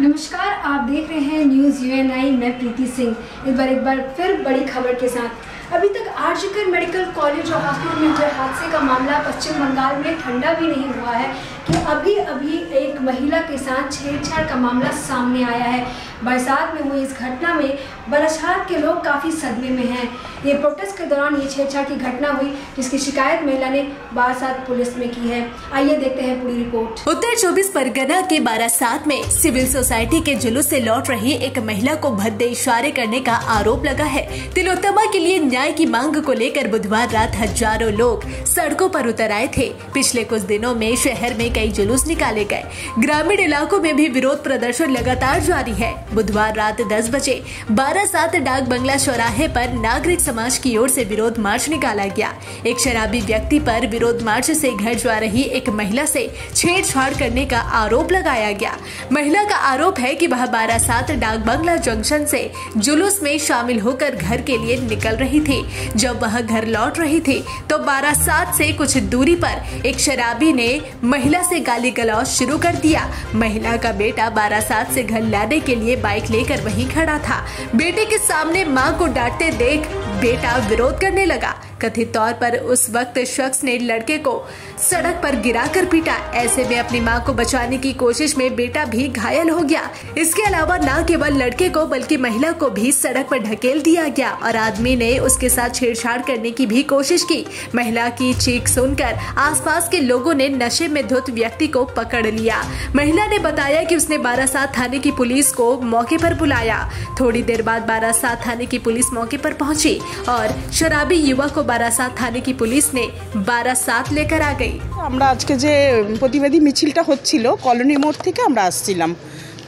नमस्कार, आप देख रहे हैं न्यूज़ यूएनआई। मैं प्रीति सिंह एक बार फिर बड़ी खबर के साथ। अभी तक आरजीकर मेडिकल कॉलेज और हॉस्पिटल में हुए हादसे का मामला पश्चिम बंगाल में ठंडा भी नहीं हुआ है कि अभी एक महिला के साथ छेड़छाड़ का मामला सामने आया है। बरसात में हुई इस घटना में बालाघाट के लोग काफ़ी सदमे में हैं। ये प्रोटेस्ट के दौरान ये छेड़छाड़ की घटना हुई, जिसकी शिकायत महिला ने बारासात पुलिस में की है। आइए देखते हैं पूरी रिपोर्ट। उत्तर 24 परगना के बारासात में सिविल सोसाइटी के जुलूस से लौट रही एक महिला को भद्दे इशारे करने का आरोप लगा है। तिलोत्तमा के लिए न्याय की मांग को लेकर बुधवार रात हजारों लोग सड़कों पर उतर आए थे। पिछले कुछ दिनों में शहर में कई जुलूस निकाले गए। ग्रामीण इलाकों में भी विरोध प्रदर्शन लगातार जारी है। बुधवार रात 10 बजे बारासात डाक बंगला चौराहे पर नागरिक समाज की ओर से विरोध मार्च निकाला गया। एक शराबी व्यक्ति पर विरोध मार्च से घर जा रही एक महिला से छेड़छाड़ करने का आरोप लगाया गया। महिला का आरोप है कि वह बारासात डाक बंगला जंक्शन से जुलूस में शामिल होकर घर के लिए निकल रही थी। जब वह घर लौट रही थी तो बारासात से कुछ दूरी पर एक शराबी ने महिला से गाली गलौज शुरू कर दिया। महिला का बेटा बारासात से घर लाने के लिए बाइक लेकर वहीं खड़ा था। बेटे के सामने मां को डांटते देख बेटा विरोध करने लगा। कथित तौर पर उस वक्त शख्स ने लड़के को सड़क पर गिराकर पीटा। ऐसे में अपनी मां को बचाने की कोशिश में बेटा भी घायल हो गया। इसके अलावा न केवल लड़के को बल्कि महिला को भी सड़क पर ढकेल दिया गया और आदमी ने उसके साथ छेड़छाड़ करने की भी कोशिश की। महिला की चीख सुनकर आसपास के लोगों ने नशे में धुत व्यक्ति को पकड़ लिया। महिला ने बताया कि उसने बारासात थाने की पुलिस को मौके पर बुलाया। थोड़ी देर बाद बारासात थाने की पुलिस मौके पर पहुंची और शराबी युवक को बारासात थाने की पुलिस ने बारासात लेकर आ गई। আমরা আজকে যে প্রতিবাদী মিছিলটা হচ্ছিল কলোনি মোড় থেকে আমরা আসছিলাম।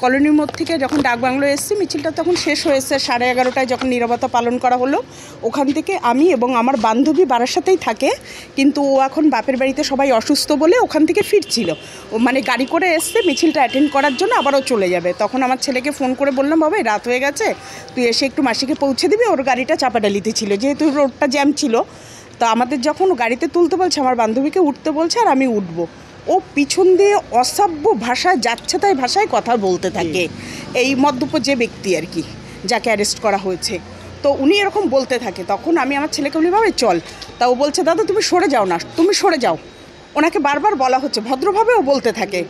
কলোনি মোড় থেকে যখন ডাকবাংলোয় এসেছি মিছিলটা তখন শেষ হয়েছে 11:30টায় যখন নীরবতা পালন করা হলো। ওখান থেকে আমি এবং আমার বান্ধবী বারাসাতেই থাকে, কিন্তু ও এখন বাপের বাড়িতে সবাই অসুস্থ বলে ওখান থেকে ফিরছিল। ও মানে গাড়ি করে এসছে মিছিলটা অ্যাটেন্ড করার জন্য, আবারও চলে যাবে। তখন আমার ছেলেকে ফোন করে বললাম, বাবা রাত হয়ে গেছে, তুই এসে একটু মাসিকে পৌঁছে দিবি। ওর গাড়িটা চাপাডালিতে ছিল, যেহেতু রোডটা জ্যাম ছিল। তো আমাদের যখন গাড়িতে তুলতে বলছে, আমার বান্ধবীকে উঠতে বলছে আর আমি উঠবো, ও পিছন দিয়ে অসভ্য ভাষায় যাচ্ছে তাই ভাষায় কথা বলতে থাকে। এই মদ্যপ যে ব্যক্তি আর কি, যাকে অ্যারেস্ট করা হয়েছে, তো উনি এরকম বলতে থাকে। তখন আমি আমার ছেলেকে বলি, বাবা চল। তা ও বলছে, দাদা তুমি সরে যাও না, তুমি সরে যাও। ওনাকে বারবার বলা হচ্ছে, ভদ্রভাবে ও বলতে থাকে।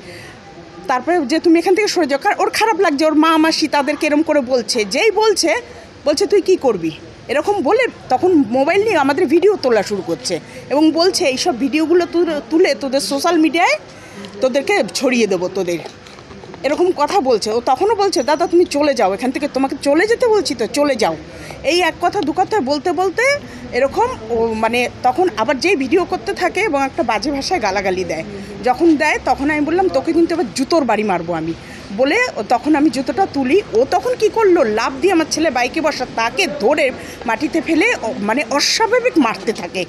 তারপরে যে তুমি এখান থেকে সরে যাও, কারণ ওর খারাপ লাগছে, ওর মা মাসি তাদেরকে এরকম করে বলছে। যেই বলছে তুই কি করবি এরকম বলে, তখন মোবাইল নিয়ে আমাদের ভিডিও তোলা শুরু করছে এবং বলছে এইসব ভিডিওগুলো তুলে তোদের সোশ্যাল মিডিয়ায় তোদেরকে ছড়িয়ে দেবো, তোদের এরকম কথা বলছে। ও তখনও বলছে, দাদা তুমি চলে যাও এখান থেকে, তোমাকে চলে যেতে বলছি তো, চলে যাও। এই এক কথা দু কথা বলতে বলতে এরকম ও মানে তখন আবার যেই ভিডিও করতে থাকে এবং একটা বাজে ভাষায় গালাগালি দেয়। যখন দেয় তখন আমি বললাম, তোকে কিন্তু এবার জুতোর বাড়ি মারবো আমি বলে, তখন আমি জুতোটা তুলি। ও তখন কি করলো, লাফ দিয়ে আমার ছেলে বাইকে বসা তাকে ধরে মাটিতে ফেলে মানে অস্বাভাবিক মারতে থাকে।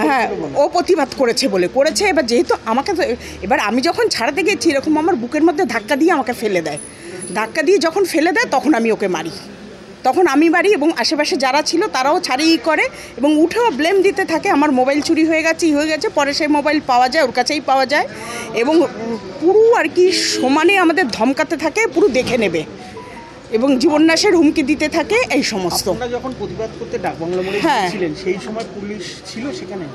হ্যাঁ, ও প্রতিবাদ করেছে বলে করেছে। এবার যেহেতু আমাকে, এবার আমি যখন ছাড়াতে গেছি এরকম আমার বুকের মধ্যে ধাক্কা দিয়ে আমাকে ফেলে দেয়। ধাক্কা দিয়ে যখন ফেলে দেয় তখন আমি ওকে মারি। তখন আমি বাড়ি এবং আশেপাশে যারা ছিল তারাও ছাড়িয়ে করে এবং উঠেও ব্লেম দিতে থাকে, আমার মোবাইল চুরি হয়ে গেছে, হয়ে গেছে। পরে সেই মোবাইল পাওয়া যায়, ওর কাছেই পাওয়া যায় এবং পুরো আর কি সমানে আমাদের ধমকাতে থাকে, পুরো দেখে নেবে এবং জীবননাশের হুমকি দিতে থাকে এই সমস্ত। যখন প্রতিবাদ করতে ডাকবাংলা মোড়ে ছিলেন সেই সময় পুলিশ ছিল সেখানে?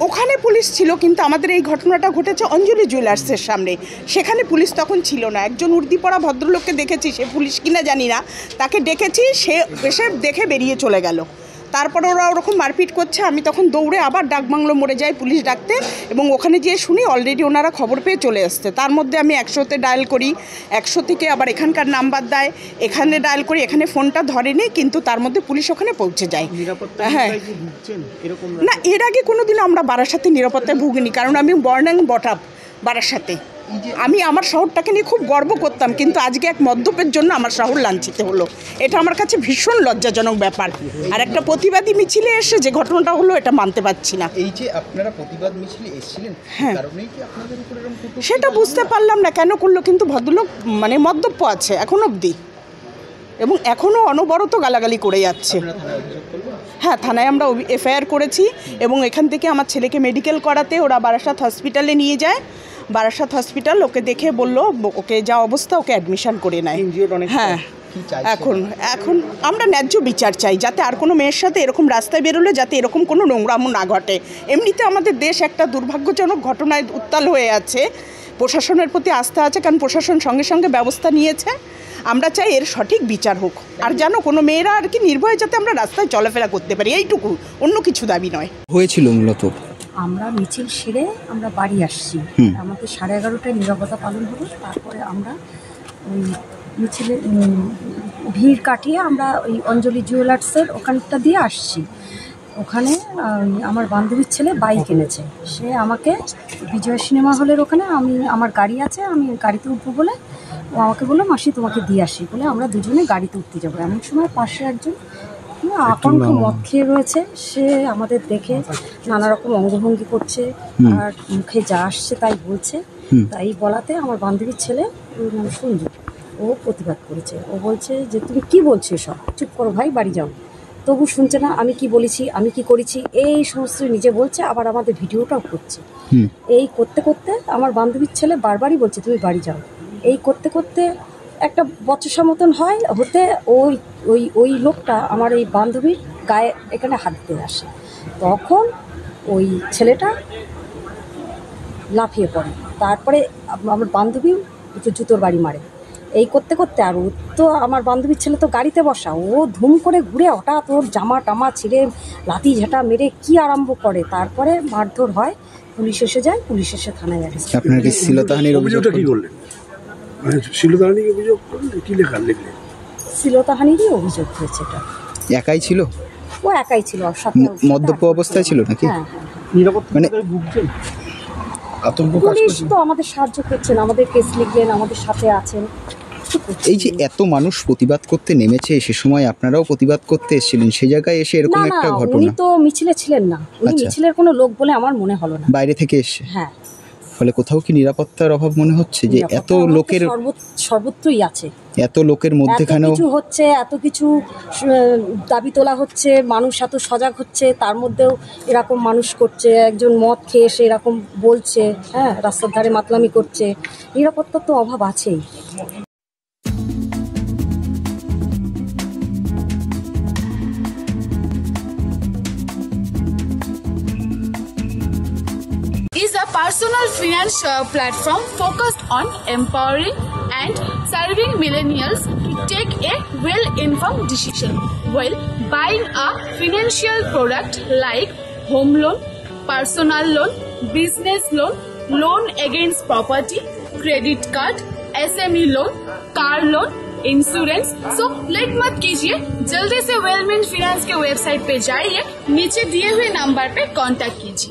ওখানে পুলিশ ছিল, কিন্তু আমাদের এই ঘটনাটা ঘটেছে অঞ্জলি জুয়েলার্সের সামনে, সেখানে পুলিশ তখন ছিল না। একজন উর্দি পরা ভদ্রলোককে দেখেছি, সে পুলিশ কিনা জানি না, তাকে ডেকেছি, সে এসে দেখে বেরিয়ে চলে গেল। তারপর ওরা ওরকম মারপিট করছে, আমি তখন দৌড়ে আবার ডাকবাংলো মোড়ে যাই পুলিশ ডাকতে এবং ওখানে যেয়ে শুনি অলরেডি ওনারা খবর পেয়ে চলে আসছে। তার মধ্যে আমি 100-তে ডায়াল করি, 100 থেকে আবার এখানকার নাম্বার দেয়, এখানে ডায়াল করি, এখানে ফোনটা ধরেনি, কিন্তু তার মধ্যে পুলিশ ওখানে পৌঁছে যায়। হ্যাঁ, না এর আগে কোনোদিন আমরা বারাসাতে নিরাপত্তায় ভুগিনি, কারণ আমি বর্ন অ্যান্ড বট আপ বারাসাতে। আমি আমার শহরটাকে নিয়ে খুব গর্ব করতাম, কিন্তু আজকে এক মদ্যপের জন্য আমার শহর লাঞ্ছিত হলো। এটা আমার কাছে ভীষণ লজ্জাজনক ব্যাপার। আর একটা প্রতিবাদী মিছিলে এসে যে ঘটনাটা হলো এটা মানতে পারছি না। এই যে আপনারা প্রতিবাদ মিছিলে এসেছিলেন, হ্যাঁ, কারণেই কি আপনাদের উপর এরকম সেটা বুঝতে পারলাম না কেন করলো, কিন্তু ভদ্রলোক মানে মদ্যপ আছে এখন অবধি এবং এখনও অনবরত গালাগালি করে যাচ্ছে। হ্যাঁ, থানায় আমরা এফআইআর করেছি এবং এখান থেকে আমার ছেলেকে মেডিকেল করাতে ওরা বারাসাত হসপিটালে নিয়ে যায়। বারাসাত হসপিটাল ওকে দেখে বললো ওকে যা অবস্থা ওকে অ্যাডমিশন করে নেয়। হ্যাঁ, এখন আমরা ন্যায্য বিচার চাই, যাতে আর কোনো মেয়ের সাথে এরকম রাস্তায় বেরোলে যাতে এরকম কোনো নোংরামো না ঘটে। এমনিতে আমাদের দেশ একটা দুর্ভাগ্যজনক ঘটনায় উত্তাল হয়ে আছে। প্রশাসনের প্রতি আস্থা আছে, কারণ প্রশাসন সঙ্গে সঙ্গে ব্যবস্থা নিয়েছে। আমরা চাই এর সঠিক বিচার হোক, আর যেন কোনো মেয়েরা আর কি নির্ভয়ে যাতে আমরা রাস্তায় চলাফেরা করতে পারি, এইটুকু, অন্য কিছু দাবি নয়। হয়েছিল মূলত আমরা মিছিল সেরে আমরা বাড়ি আসছি, আমাদের 11:30টায় নীরবতা পালন হলো। তারপরে আমরা ওই মিছিলে ভিড় কাটিয়ে আমরা ওই অঞ্জলি জুয়েলার্সের ওখানটা দিয়ে আসছি। ওখানে আমার বান্ধবীর ছেলে বাইক এনেছে, সে আমাকে বিজয় সিনেমা হলের ওখানে আমার গাড়ি আছে, আমি গাড়িতে উঠবো বলে ও আমাকে বললো মাসি তোমাকে দিয়ে আসি বলে আমরা দুজনে গাড়িতে উঠতে যাবো। এমন সময় পাশে একজন আকণ্ঠ মদ খেয়ে রয়েছে, সে আমাদের দেখে নানা রকম অঙ্গভঙ্গি করছে আর মুখে যা আসছে তাই বলছে। তাই বলাতে আমার বান্ধবীর ছেলে সঞ্জু ও প্রতিবাদ করেছে। ও বলছে যে তুমি কি বলছো এসব, চুপ করো ভাই, বাড়ি যাও। তবু শুনছে না, আমি কি বলেছি, আমি কি করেছি, এই সমস্ত নিজে বলছে, আবার আমাদের ভিডিওটাও করছে। এই করতে করতে আমার বান্ধবীর ছেলে বারবারই বলছে তুমি বাড়ি যাও। এই করতে করতে একটা বচসা মতন হয়, হতে ওই ওই ওই লোকটা আমার এই বান্ধবীর গায়ে এখানে হাত দিয়ে আসে। তখন ওই ছেলেটা লাফিয়ে পড়ে, তারপরে আমার বান্ধবী জুতোর বাড়ি মারে। এই করতে করতে আর ও তো আমার বান্ধবীর ছেলে তো গাড়িতে বসা, ও ধুম করে ঘুরে হঠাৎ ওর জামা টামা ছিঁড়ে লাথি ঝাঁটা মেরে কি আরম্ভ করে। তারপরে মারধর হয়, পুলিশ এসে যায়, পুলিশ এসে থানায় অ্যারেস্ট। আপনার কি শ্লীলতাহানির অভিযোগটা কি করলেন? শ্লীলতাহানির অভিযোগ করলেন, কি লেখা লিখলেন? শ্লীলতাহানিরই অভিযোগ হয়েছে। এটা একাই ছিল? ও একাই ছিল, মদ্যপ অবস্থায় ছিল নাকি? হ্যাঁ, মানে পুলিশ তো আমাদের সাহায্য করছেন, আমাদের কেস লিখলেন, আমাদের সাথে আছেন। এই যে এত মানুষ প্রতিবাদ করতে নেমেছে, সে সময় আপনারাও প্রতিবাদ করতে এসেছিলেন, সেই জায়গায় এসে এরকম একটা ঘটনা। উনি তো মিছিলে ছিলেন না, উনি মিছিলের কোনো লোক বলে আমার মনে হলো না, বাইরে থেকে এসে। হ্যাঁ, ফলে কোথাও কি নিরাপত্তার অভাব মনে হচ্ছে যে এত লোকের সর্বত্রই আছে, এত লোকের মধ্যেখানেও কিছু হচ্ছে, এত কিছু দাবি তোলা হচ্ছে, মানুষ এত সজাগ হচ্ছে, তার মধ্যেও এরকম মানুষ করছে, একজন মদ খেয়ে এসে এরকম বলছে, হ্যাঁ, রাস্তার ধারে মাতলামি করছে, নিরাপত্তার তো অভাব আছেই। is a personal finance platform focused on empowering and serving millennials to take a well-informed decision while buying a financial product like home loan, personal loan, business loan, loan against property, credit card, SME loan, car loan, insurance. So let मत कीजिए, जल्दी से वेलमेन finance के website पे जाइए, नीचे दिए हुए नंबर पे कांटेक्ट कीजिए।